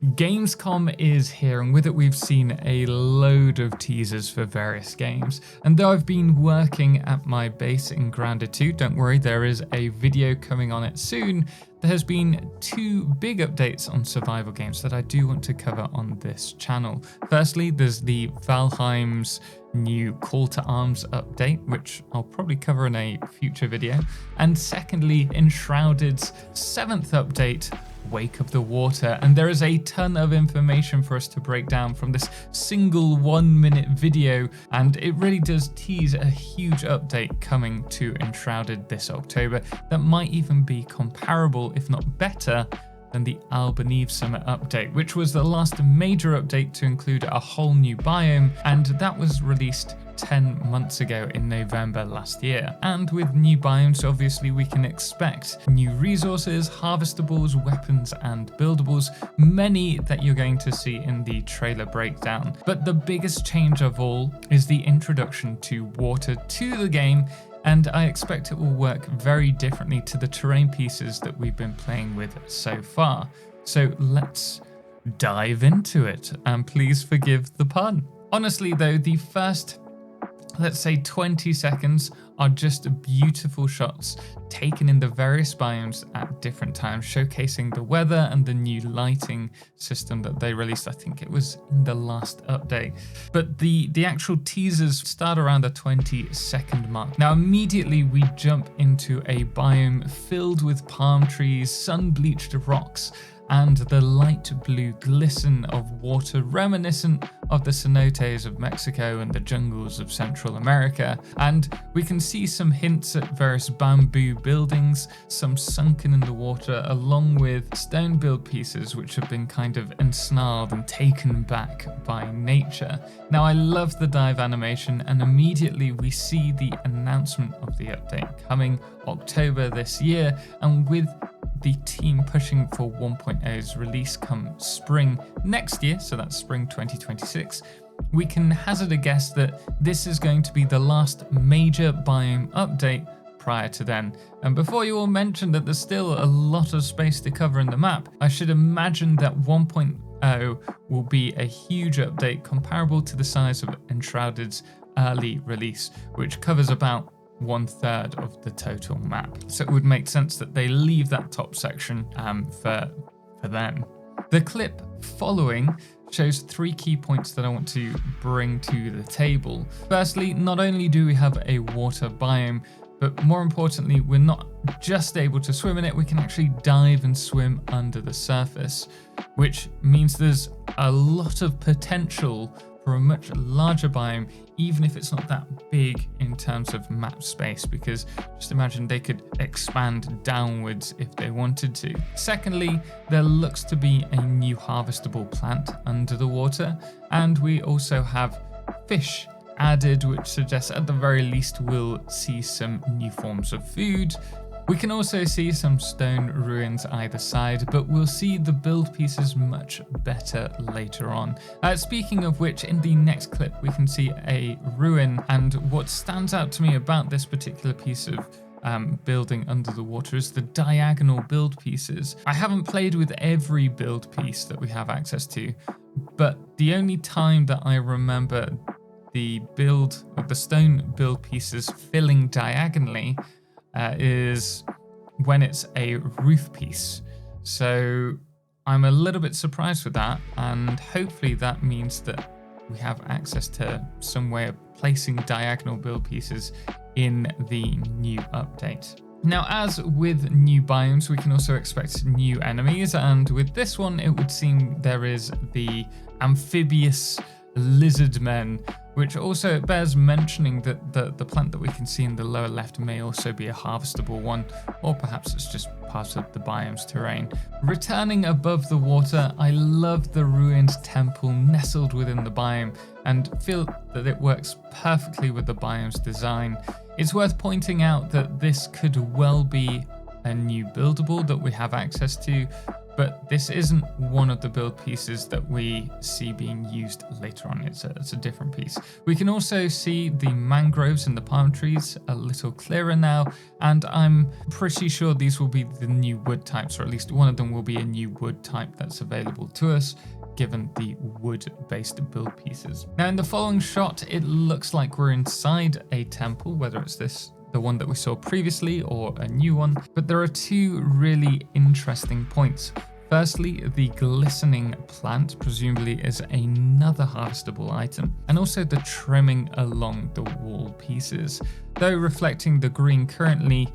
Gamescom is here, and with it we've seen a load of teasers for various games. And though I've been working at my base in Grounded 2, don't worry, there is a video coming on it soon. There has been two big updates on survival games that I do want to cover on this channel. Firstly, there's the Valheim's new Call to Arms update, which I'll probably cover in a future video. And secondly, Enshrouded's 7th update, Wake of the Water, and there is a ton of information for us to break down from this single 1-minute video, and it really does tease a huge update coming to Enshrouded this October that might even be comparable, if not better, than the Albanese Summer update, which was the last major update to include a whole new biome, and that was released 10 months ago in November last year. And with new biomes, obviously we can expect new resources, harvestables, weapons and buildables, many that you're going to see in the trailer breakdown. But the biggest change of all is the introduction to water to the game, and I expect it will work very differently to the terrain pieces that we've been playing with so far. So let's dive into it, and please forgive the pun. Honestly though, the first, let's say 20 seconds are just beautiful shots taken in the various biomes at different times, showcasing the weather and the new lighting system that they released. I think it was in the last update. But the actual teasers start around the 20-second mark. Now immediately we jump into a biome filled with palm trees, sun-bleached rocks, and the light blue glisten of water reminiscent of the cenotes of Mexico and the jungles of Central America. And we can see some hints at various bamboo buildings, some sunken in the water, along with stone build pieces which have been kind of ensnarled and taken back by nature. Now I love the dive animation, and immediately we see the announcement of the update coming October this year, and with the team pushing for 1.0's release come spring next year, so that's spring 2026, we can hazard a guess that this is going to be the last major biome update prior to then. And before you all mention that there's still a lot of space to cover in the map, I should imagine that 1.0 will be a huge update comparable to the size of Enshrouded's early release, which covers about 1/3 of the total map. So it would make sense that they leave that top section for them. The clip following shows 3 key points that I want to bring to the table. Firstly, not only do we have a water biome, but more importantly, we're not just able to swim in it, we can actually dive and swim under the surface, which means there's a lot of potential for a much larger biome, even if it's not that big in terms of map space, because just imagine they could expand downwards if they wanted to. Secondly, there looks to be a new harvestable plant under the water, and we also have fish added, which suggests at the very least we'll see some new forms of food. We can also see some stone ruins either side, but we'll see the build pieces much better later on. Speaking of which, in the next clip we can see a ruin, and what stands out to me about this particular piece of building under the water is the diagonal build pieces. I haven't played with every build piece that we have access to, but the only time that I remember the stone build pieces filling diagonally is when it's a roof piece. So I'm a little bit surprised with that, and hopefully that means that we have access to some way of placing diagonal build pieces in the new update. Now, as with new biomes, we can also expect new enemies, and with this one it would seem there is the amphibious lizard men, which also bears mentioning that the plant that we can see in the lower left may also be a harvestable one, or perhaps it's just part of the biome's terrain. Returning above the water, I love the ruined temple nestled within the biome, and feel that it works perfectly with the biome's design. It's worth pointing out that this could well be a new buildable that we have access to, but this isn't one of the build pieces that we see being used later on. It's a different piece. We can also see the mangroves and the palm trees a little clearer now, and I'm pretty sure these will be the new wood types, or at least one of them will be a new wood type that's available to us, given the wood-based build pieces. Now in the following shot, it looks like we're inside a temple, whether it's the one that we saw previously or a new one, but there are two really interesting points. Firstly, the glistening plant presumably is another harvestable item, and also the trimming along the wall pieces. Though reflecting the green currently,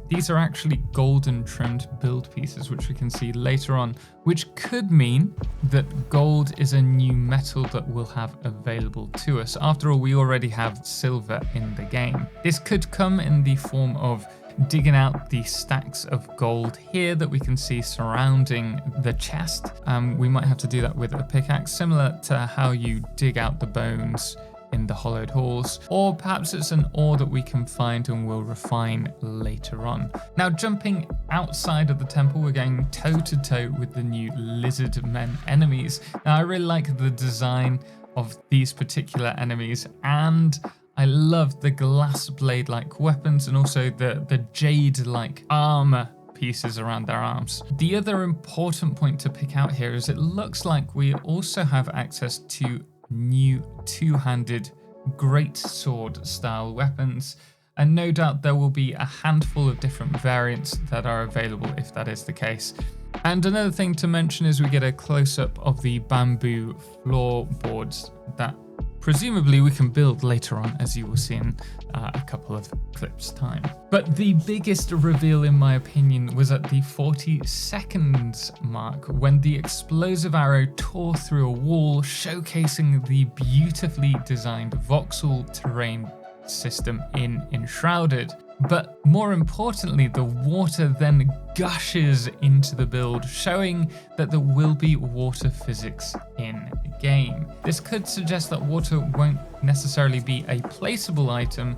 these are actually golden trimmed build pieces, which we can see later on, which could mean that gold is a new metal that we'll have available to us. After all, we already have silver in the game. This could come in the form of digging out the stacks of gold here that we can see surrounding the chest. We might have to do that with a pickaxe, similar to how you dig out the bones in the hollowed halls, or perhaps it's an ore that we can find and will refine later on. Now jumping outside of the temple, we're going toe to toe with the new lizard men enemies. Now I really like the design of these particular enemies, and I love the glass blade-like weapons and also the jade-like armor pieces around their arms. The other important point to pick out here is it looks like we also have access to new two-handed great sword style weapons, and no doubt there will be a handful of different variants that are available if that is the case. And another thing to mention is we get a close-up of the bamboo floorboards that presumably we can build later on, as you will see in a couple of clips time. But the biggest reveal in my opinion was at the 40 seconds mark, when the explosive arrow tore through a wall, showcasing the beautifully designed voxel terrain system in Enshrouded. But more importantly, the water then gushes into the build, showing that there will be water physics in the game. This could suggest that water won't necessarily be a placeable item,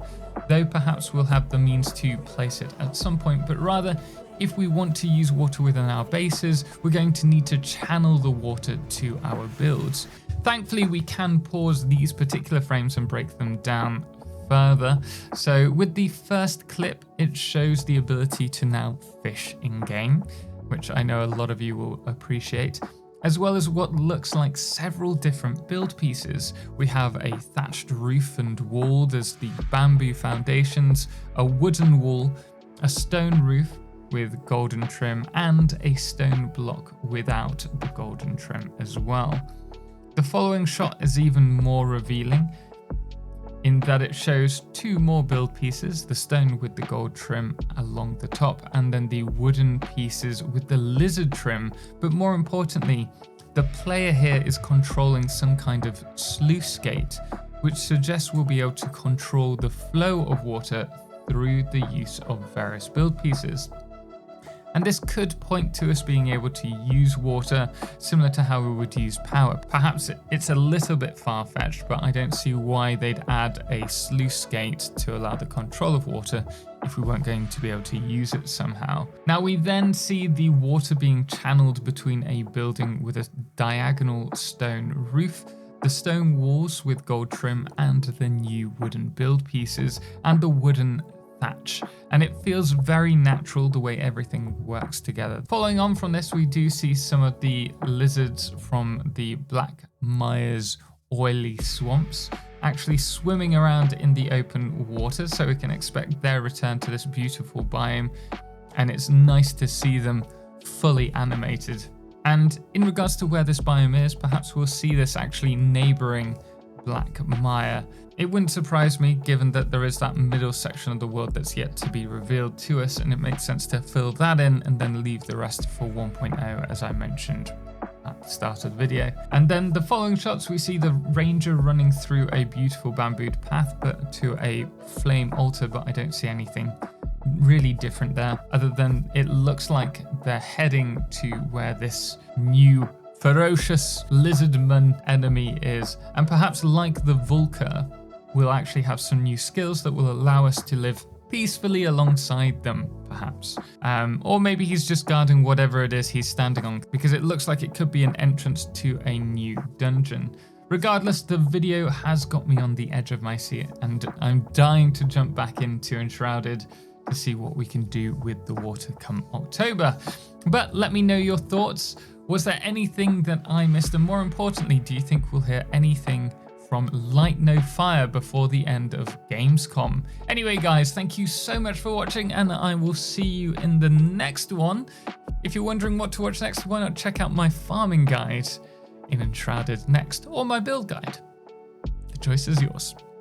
though perhaps we'll have the means to place it at some point, but rather, if we want to use water within our bases, we're going to need to channel the water to our builds. Thankfully, we can pause these particular frames and break them down further. So with the first clip, it shows the ability to now fish in game, which I know a lot of you will appreciate, as well as what looks like several different build pieces. We have a thatched roof and wall, there's the bamboo foundations, a wooden wall, a stone roof with golden trim, and a stone block without the golden trim as well. The following shot is even more revealing, in that it shows two more build pieces, the stone with the gold trim along the top, and then the wooden pieces with the lizard trim. But more importantly, the player here is controlling some kind of sluice gate, which suggests we'll be able to control the flow of water through the use of various build pieces. And this could point to us being able to use water similar to how we would use power. Perhaps it's a little bit far-fetched, but I don't see why they'd add a sluice gate to allow the control of water if we weren't going to be able to use it somehow. Now we then see the water being channeled between a building with a diagonal stone roof, the stone walls with gold trim, and the new wooden build pieces, and the wooden thatch, and it feels very natural the way everything works together. Following on from this, we do see some of the lizards from the Black Mire's oily swamps actually swimming around in the open water, so we can expect their return to this beautiful biome, and it's nice to see them fully animated. And in regards to where this biome is, perhaps we'll see this actually neighboring Black Mire. It wouldn't surprise me, given that there is that middle section of the world that's yet to be revealed to us, and it makes sense to fill that in and then leave the rest for 1.0, as I mentioned at the start of the video. And then the following shots, we see the ranger running through a beautiful bambooed path but to a flame altar, but I don't see anything really different there, other than it looks like they're heading to where this new ferocious lizardman enemy is, and perhaps like the Vulca, we'll actually have some new skills that will allow us to live peacefully alongside them, perhaps. Or maybe he's just guarding whatever it is he's standing on, because it looks like it could be an entrance to a new dungeon. Regardless, the video has got me on the edge of my seat, and I'm dying to jump back into Enshrouded to see what we can do with the water come October. But let me know your thoughts. Was there anything that I missed? And more importantly, do you think we'll hear anything from Light No Fire before the end of Gamescom? Anyway, guys, thank you so much for watching, and I will see you in the next one. If you're wondering what to watch next, why not check out my farming guide in Enshrouded next, or my build guide? The choice is yours.